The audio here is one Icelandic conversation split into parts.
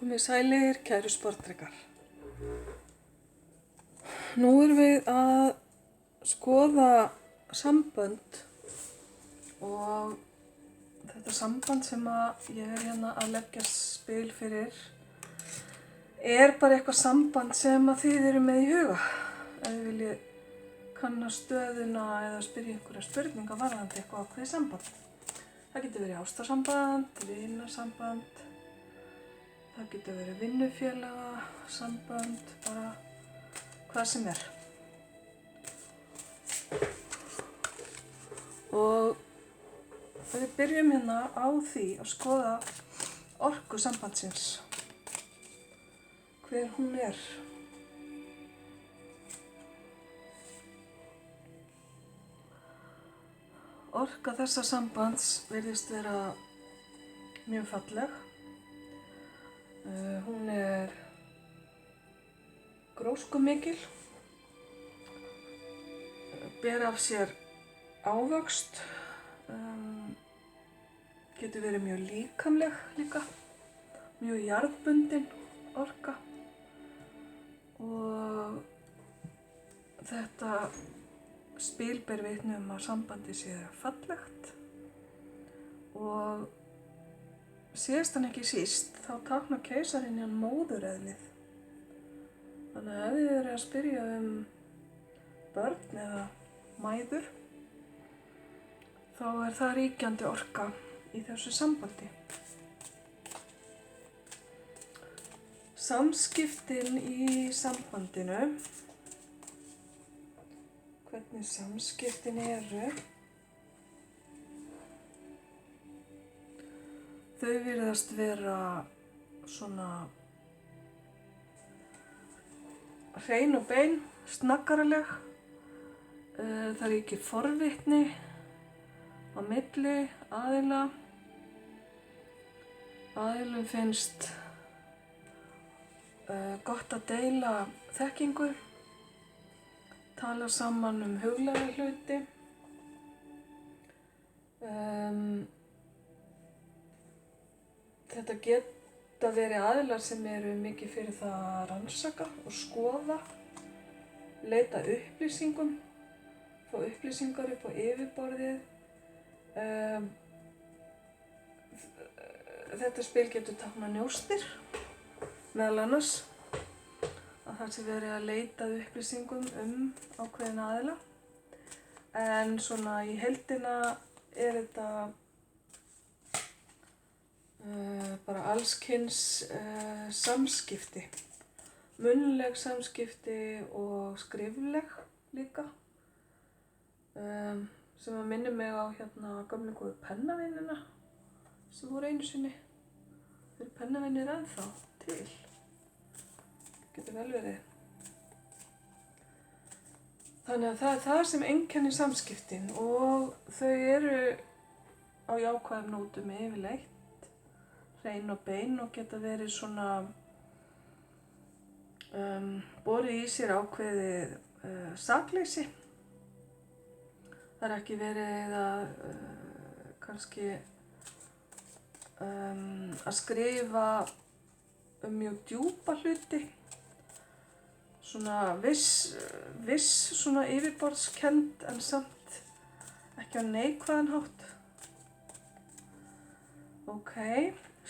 Komið sælir, kæru sportdrekar. Nú erum við að skoða sambönd og þetta samband sem ég er hérna að leggja spil fyrir er bara eitthvað samband sem þið eru með í huga. Ef þið viljið kanna stöðuna eða spyrja einhverja spurninga varðandi eitthvað ákveðið samband. Það getur verið ástarsamband, vinarsamband. Það getur verið vinnufélaga, sambönd, bara hvað sem er. Og við byrjum hérna á því að skoða orku sambandsins. Hver hún er. Orka þessa sambands virðist vera mjög falleg. Hún er gróskumikil, ber af sér ávöxt, getur verið mjög líkamleg líka, mjög jarðbundin orka og þetta spil ber vitni að sambandi sé fallegt og síðast en ekki síst, þá táknar keisarinn hann móðureðlið. Þannig að ef þið eru að spyrja börn eða mæður, þá er það ríkjandi orka í þessu sambandi. Samskiptin í sambandinu, hvernig samskiptin eru, þau virðast vera svona hrein og bein, snaggaraleg. Það ríkir forvitni á milli aðila. Aðilum finnst gott að deila þekkingu, tala saman huglæga hluti. Þetta geta verið aðilar sem eru mikið fyrir það að rannsaka og skoða, leita upplýsingum, fá upplýsingar upp á yfirborðið. Þetta spil getur táknað njósnir, meðal annars, að það sé verið að leita upplýsingum ákveðina aðila. En svona í heildina er þetta bara allskyns samskipti, munnleg samskipti og skrifleg líka, sem að minnir mig á gömlu góðu pennavinina sem voru einu sinni. Þeir pennavinir ennþá til, getur vel verið. Þannig að það er það sem einkennir samskiptin og þau eru á jákvæðum nótum yfirleitt, hrein og bein og geta verið svona borið í sér ákveðið sakleysi. Það er ekki verið að kannski að skrifa mjög djúpa hluti, svona viss svona yfirborðskennd en samt ekki á neikvæðan hátt.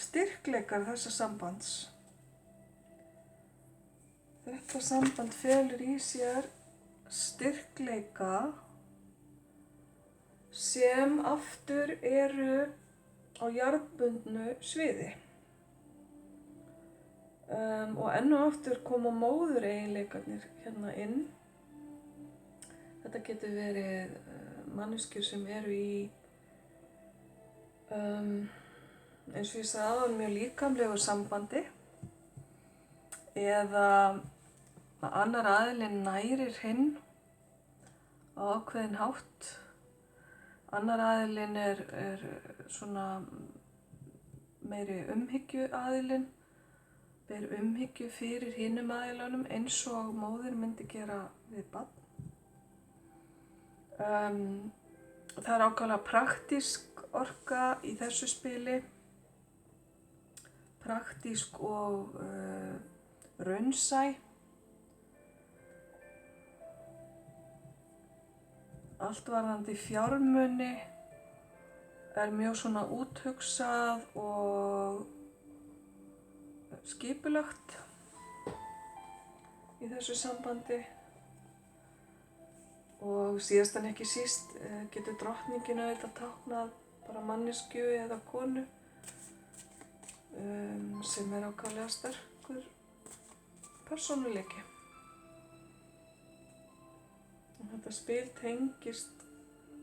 Styrkleikar þessa sambands. Þetta samband felur í sér styrkleika sem aftur eru á jarðbundnu sviði. Og enn og aftur koma móðureiginleikarnir hérna inn. Þetta getur verið manneskjur sem eru í eins og ég sagði áðan, mjög líkamlegu sambandi eða að annar aðilinn nærir hinn á ákveðinn hátt. Annar aðilinn er svona meiri umhyggjuaðilinn, ber umhyggju fyrir hinum aðilunum eins og móðir myndi gera við barn. Það er ákaflega praktísk orka í þessu spili. praktísk og raunsæ. Allt varðandi fjármuni er mjög svona úthugsað og skipulagt í þessu sambandi. Og síðast en ekki síst getur drottningin auðvitað táknað bara manneskju eða konu sem er ákaflega sterkur persónuleiki. Þetta spil tengist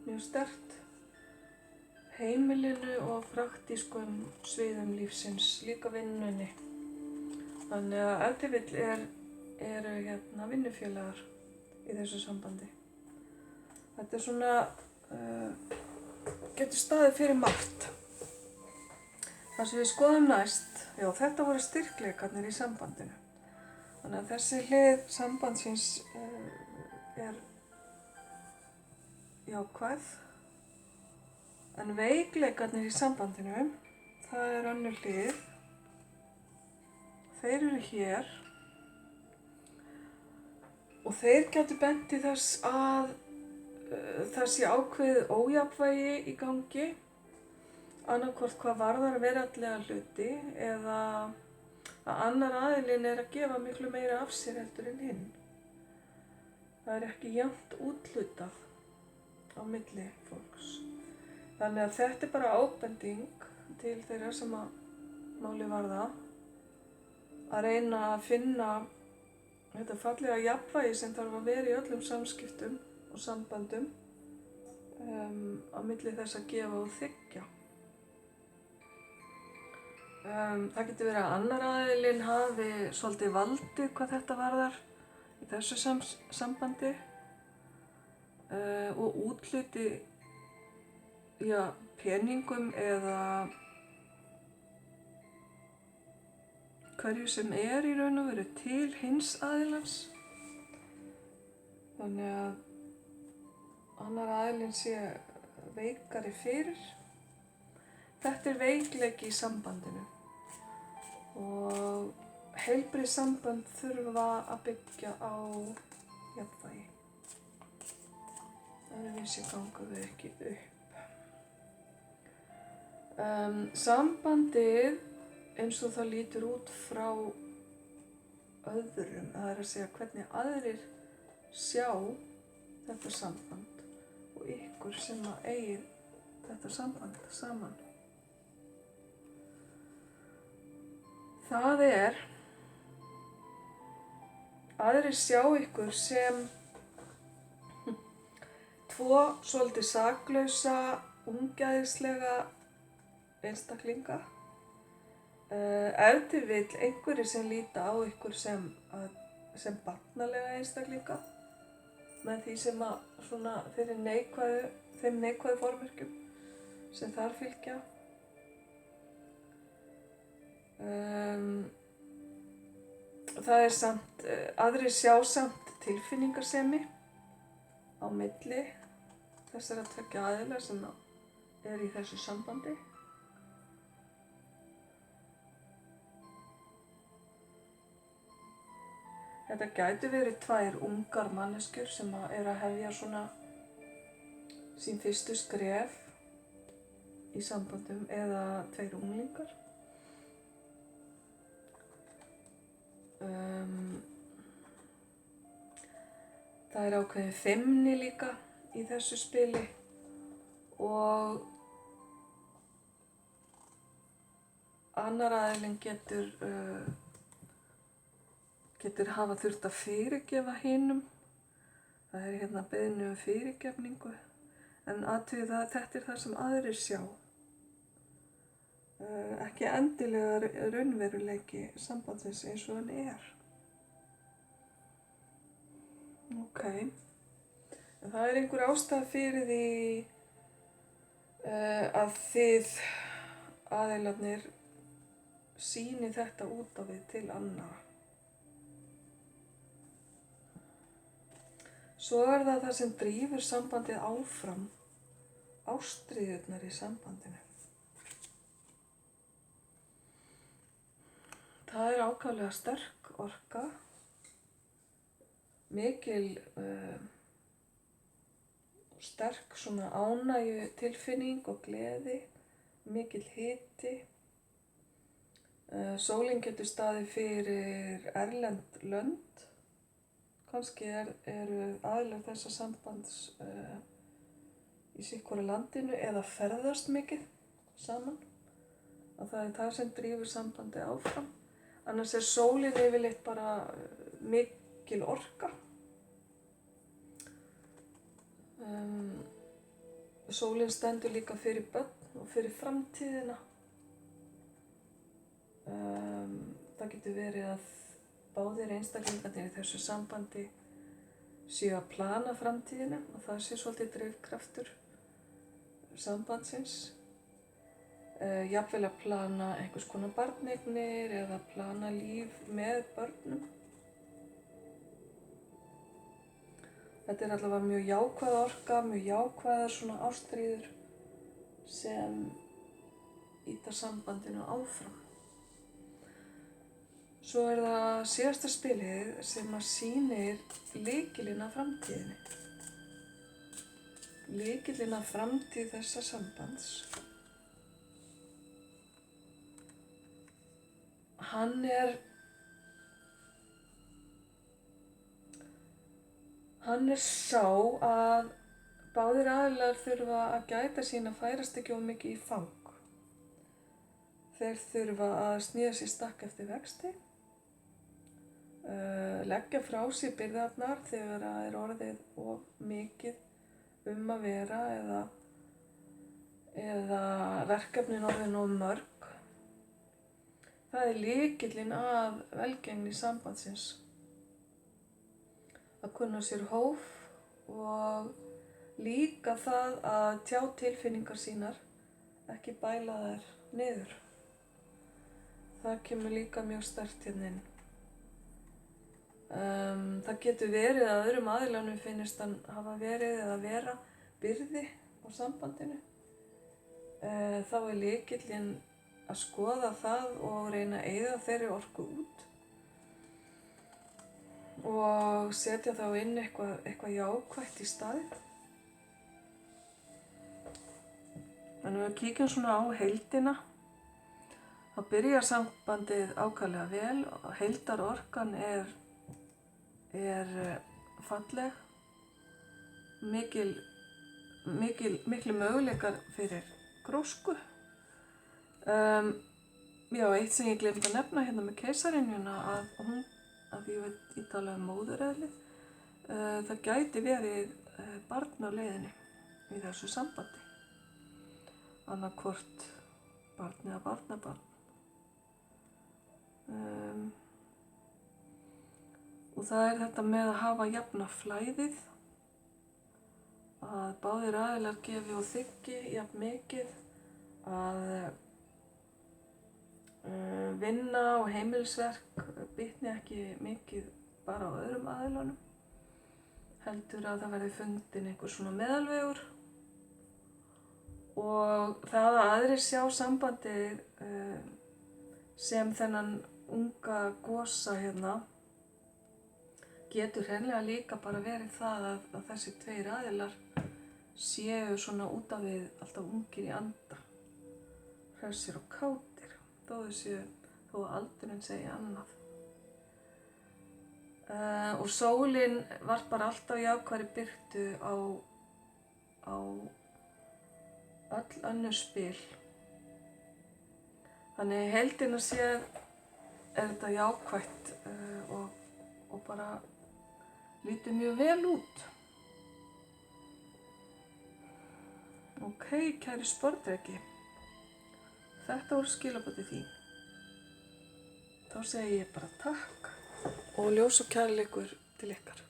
mjög sterkt heimilinu og praktískum sviðum lífsins, líka vinnunni. Þannig að ef til vill eru vinnufélagar í þessu sambandi. Þetta er svona, getur staðið fyrir margt. Það sem við skoðum næst, já, þetta voru styrkleikarnir í sambandinu. Þannig að þessi hlið sambandsins er jákvæð. En veikleikarnir í sambandinu, það er önnur hlið. Þeir eru hér og þeir gætu bent til þess að það sé ákveðið ójafnvægi í gangi, annaðhvort hvað varðar veraldlega hluti eða að annar aðilinn er að gefa miklu meira af sér heldur en hinn. Það er ekki jafnt úthlutað á milli fólks. Þannig að þetta er bara ábending til þeirra sem að máli varða að reyna að finna þetta fallega jafnvægi sem þarf að vera í öllum samskiptum og sambandum á milli þess að gefa og þiggja. Það getur verið að annar aðilinn hafi svolítið valdið hvað þetta varðar í þessu sambandi og úthluti peningum eða hverju sem er í raun og veru til hins aðilans. Þannig að annar aðilinn sé veikari fyrir. Þetta er veikleiki í sambandinu og heilbrigð samband þurfa að byggja á jafnvægi. Öðruvísi ganga þau ekki upp. Sambandið eins og það lítur út frá öðrum, það er að segja hvernig aðrir sjá þetta samband og ykkur sem að eigið þetta samband saman. Það er, aðrir sjá ykkur sem tvo svolítið saklausa, ungæðislega einstaklinga. Ef til vill einhverjir sem líta á ykkur sem barnalega einstaklinga með því sem að svona þeim neikvæðu formerkjum sem þar fylgja. Það er samt, aðrir sjá samt tilfinningasemi á milli þessara tveggja aðila sem er í þessu sambandi. Þetta gætu verið tvær ungar manneskjur sem er að hefja svona sín fyrstu skref í sambandum eða tveir unglingar. Það er ákveðin feimni líka í þessu spili og annar aðilinn getur hafa þurft að fyrirgefa hinum. Það er hérna beiðni fyrirgefningu, en athugið að þetta er það sem aðrir sjá. Ekki endilega raunveruleiki sambandsins eins og hann er. Ok, en það er einhver ástæða fyrir því að þið aðilarnir sýni þetta út á við til annarra. Svo er það sem drífur sambandið áfram, ástríðurnar í sambandinu. það er ákaflega sterk orka, mikil sterk svona ánægju tilfinning og gleði, mikil hiti. Sólin getur staðið fyrir erlend lönd, kannski eru aðilar þessa sambands í sitthvoru landinu eða ferðast mikið saman, og það er það sem drífur sambandi áfram. Annars er sólin yfirleitt bara mikil orka. Sólin stendur líka fyrir börn og fyrir framtíðina. Það getur verið að báðir einstaklingarnir í þessu sambandi séu að plana framtíðina og það sé svolítið drifkraftur sambandsins. Jafnvel að plana einhvers konar barneignir eða plana líf með börnum. Þetta er allavega mjög jákvæð orka, mjög jákvæðar svona ástríður sem ýta sambandinu áfram. Svo er það síðasta spilið sem að sýnir lykilinn að framtíðinni. Lykilinn að framtíð þessa sambands. Hann er sá að báðir aðilar þurfa að gæta sín að færast ekki of mikið í fang. Þeir þurfa að sníða sér stakk eftir vexti, leggja frá sér byrðarnar þegar það er orðið of mikið að vera eða verkefnin orðin of mörg. Það er lykillinn að velgengni sambandsins. Að kunna sér hóf og líka það að tjá tilfinningar sínar, ekki bæla þær niður. Það kemur líka mjög sterkt hérna inn. Það getur verið að öðrum aðilanum finnist hann hafa verið eða vera byrði á sambandinu. Þá er lykillinn að skoða það og reyna að eyða þeirri orku út. Og setja þá inn eitthvað jákvætt í staðinn. Þannig að við kíkjum svona á heildina. Þá byrjar sambandið ákaflega vel og heildarorkan er falleg. Miklu möguleikar fyrir grósku. Eitt sem ég gleymdi að nefna hérna með keisarinjuna að ég tala um móðureðlið, það gæti verið barn á leiðinni í þessu sambandi. Annaðhvort barn eða barnabarn. Og það er þetta með að hafa jafna flæðið, að báðir aðilar gefi og þiggi jafn mikið, að vinna og heimilisverk bitni ekki mikið bara á öðrum aðilunum, heldur að það verði fundin einhver svona meðalvegur og það að aðrir sjá sambandið sem þennan unga gosa hérna getur hreinlega líka bara verið það að þessi tveir aðilar séu svona út af við alltaf ungir í anda, hressir og kátir, þó að aldurinn segja annað. Og sólin varpar alltaf jákvæðri birtu á öll önnur spil. Þannig heildina séð er þetta jákvætt og bara lítur mjög vel út. Ok, kæri sporðdreki, þetta voru skilaboðin þín. Þá segi ég bara takk og ljós og kærleikur til ykkar.